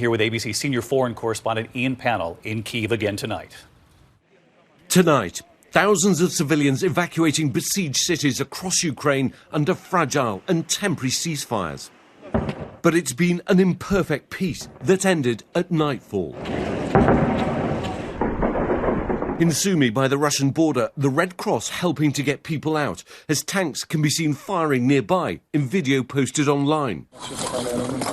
Here with ABC senior foreign correspondent Ian Pannell in Kyiv again tonight. Tonight, thousands of civilians evacuating besieged cities across Ukraine under fragile and temporary ceasefires. But it's been an imperfect peace that ended at nightfall. In Sumy, by the Russian border, the Red Cross helping to get people out, as tanks can be seen firing nearby in video posted online.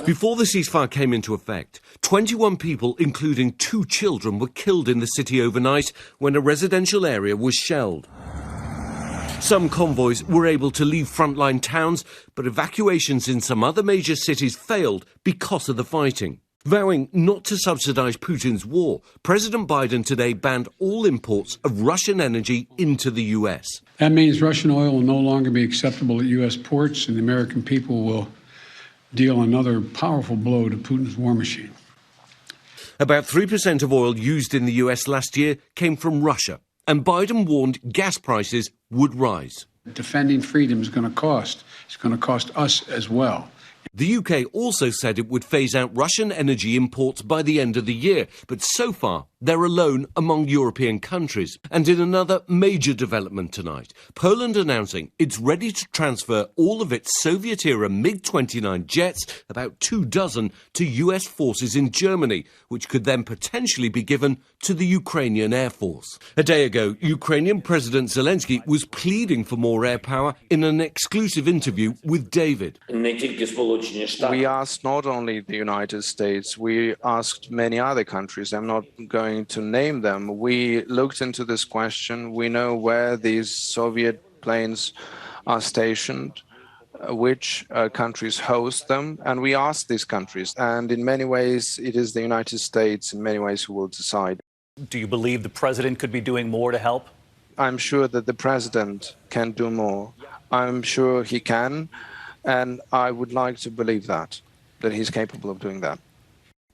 Before the ceasefire came into effect, 21 people, including 2 children, were killed in the city overnight when a residential area was shelled. Some convoys were able to leave frontline towns, but evacuations in some other major cities failed because of the fighting. Vowing not to subsidise Putin's war, President Biden today banned all imports of Russian energy into the US. That means Russian oil will no longer be acceptable at US ports, and the American people will deal another powerful blow to Putin's war machine. About 3% of oil used in the US last year came from Russia, and Biden warned gas prices would rise. Defending freedom is going to cost. It's going to cost us as well. The UK also said it would phase out Russian energy imports by the end of the year, but so far they're alone among European countries. And in another major development tonight, Poland announcing it's ready to transfer all of its Soviet-era MiG-29 jets, about 24, to US forces in Germany, which could then potentially be given to the Ukrainian Air Force. A day ago, Ukrainian President Zelensky was pleading for more air power in an exclusive interview with David. We asked not only the United States, we asked many other countries. I'm not going to name them. We looked into this question. We know where these Soviet planes are stationed, which countries host them, and we asked these countries. And in many ways, it is the United States, in many ways, who will decide. Do you believe the president could be doing more to help? I'm sure that the president can do more. I'm sure he can. And I would like to believe that he's capable of doing that.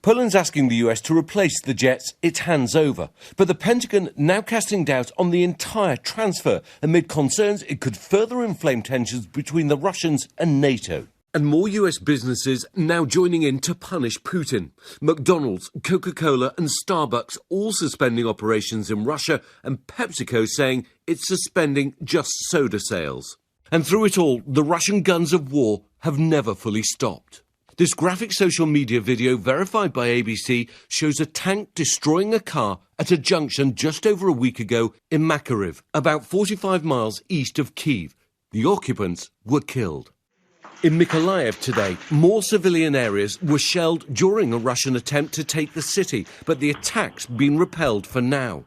Poland's asking the US to replace the jets it hands over, but the Pentagon now casting doubt on the entire transfer amid concerns it could further inflame tensions between the Russians and NATO. And more US businesses now joining in to punish Putin. McDonald's, Coca-Cola and Starbucks all suspending operations in Russia, and PepsiCo saying it's suspending just soda sales. And through it all, the Russian guns of war have never fully stopped. This graphic social media video, verified by ABC, shows a tank destroying a car at a junction just over a week ago in Makariv, about 45 miles east of Kyiv. The occupants were killed. In Mykolaiv today, more civilian areas were shelled during a Russian attempt to take the city, but the attack's been repelled for now.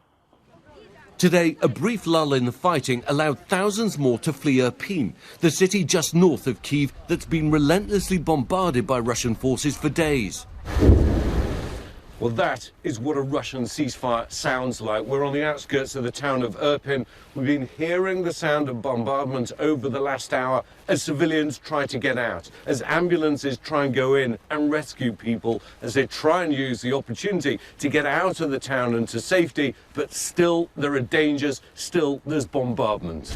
Today, a brief lull in the fighting allowed thousands more to flee Irpin, the city just north of Kyiv that's been relentlessly bombarded by Russian forces for days. Well, that is what a Russian ceasefire sounds like. We're on the outskirts of the town of Irpin. We've been hearing the sound of bombardment over the last hour as civilians try to get out, as ambulances try and go in and rescue people, as they try and use the opportunity to get out of the town and to safety. But still, there are dangers. Still, there's bombardment.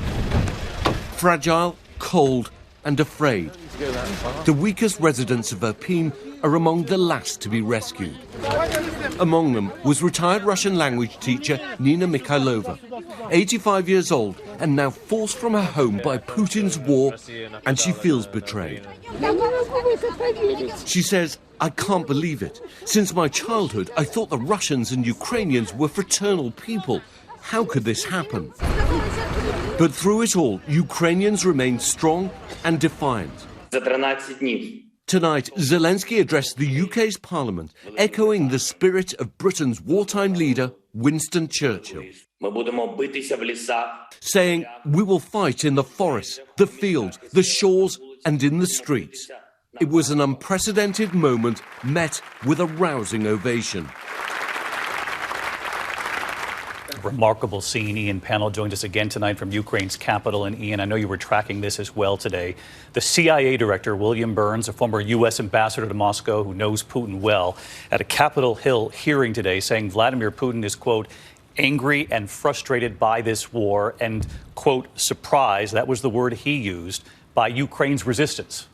Fragile, cold and afraid. The weakest residents of Irpin are among the last to be rescued. Among them was retired Russian language teacher Nina Mikhailova, 85 years old and now forced from her home by Putin's war, and she feels betrayed. She says, "I can't believe it. Since my childhood, I thought the Russians and Ukrainians were fraternal people. How could this happen?" But through it all, Ukrainians remain strong and defiant. Tonight, Zelensky addressed the UK's Parliament, echoing the spirit of Britain's wartime leader, Winston Churchill, saying, "We will fight in the forests, the fields, the shores and in the streets." It was an unprecedented moment met with a rousing ovation. Remarkable scene. Ian Pannell joined us again tonight from Ukraine's capital. And Ian, I know you were tracking this as well today. The CIA director, William Burns, a former U.S. ambassador to Moscow who knows Putin well, at a Capitol Hill hearing today saying Vladimir Putin is, quote, angry and frustrated by this war and, quote, surprised, that was the word he used, by Ukraine's resistance.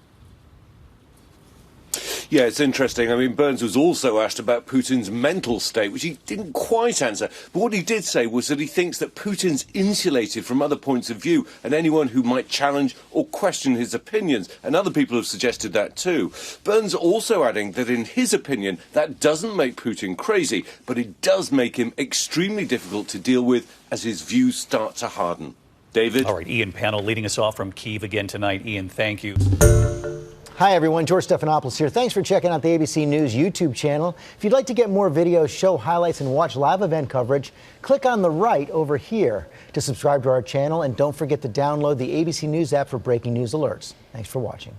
Yeah, it's interesting. I mean, Burns was also asked about Putin's mental state, which he didn't quite answer. But what he did say was that he thinks that Putin's insulated from other points of view and anyone who might challenge or question his opinions. And other people have suggested that too. Burns also adding that in his opinion, that doesn't make Putin crazy, but it does make him extremely difficult to deal with as his views start to harden. David? All right, Ian Panel leading us off from Kyiv again tonight. Ian, thank you. Hi, everyone. George Stephanopoulos here. Thanks for checking out the ABC News YouTube channel. If you'd like to get more videos, show highlights, and watch live event coverage, click on the right over here to subscribe to our channel. And don't forget to download the ABC News app for breaking news alerts. Thanks for watching.